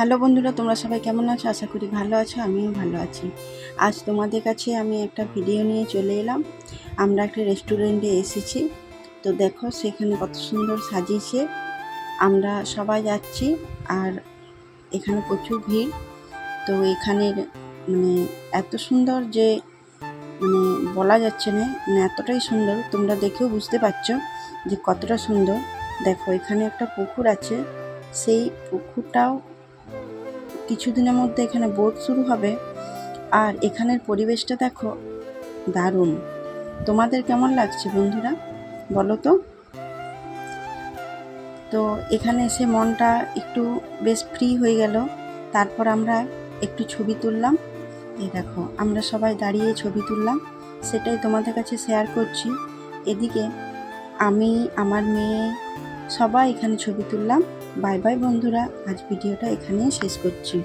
Hello বন্ধুরা, তোমরা সবাই কেমন আছো? আশা করি ভালো আছো, আমিও ভালো আছি। আজ তোমাদের কাছে আমি একটা ভিডিও নিয়ে চলে এলাম। আমরা একটা রেস্টুরেন্টে এসেছি। তো দেখো সেখানে কত সুন্দর সাজিয়েছে। আমরা সবাই যাচ্ছি আর এখানে প্রচুর ভিড়। তো এখানের মানে এত সুন্দর যে বলা যাচ্ছে না, এতটাই সুন্দর, তোমরা দেখেও বুঝতে পারছো যে কতটা সুন্দর। দেখো এখানে একটা পুকুর আছে, সেই পুকুরটাও কিছুদিনের মধ্যে এখানে বোট শুরু হবে। আর এখানের পরিবেশটা দেখো, দারুণ। তোমাদের কেমন লাগছে বন্ধুরা, বলো তো? তো এখানে এসে মনটা একটু বেশ ফ্রি হয়ে গেল। তারপর আমরা একটু ছবি তুললাম। এই দেখো আমরা সবাই দাঁড়িয়ে ছবি তুললাম, সেটাই তোমাদের কাছে শেয়ার করছি। এদিকে আমি, আমার মেয়ে, সবাই এখানে ছবি তুললাম। বাই বাই বন্ধুরা, আজ ভিডিওটা এখানেই শেষ করছি।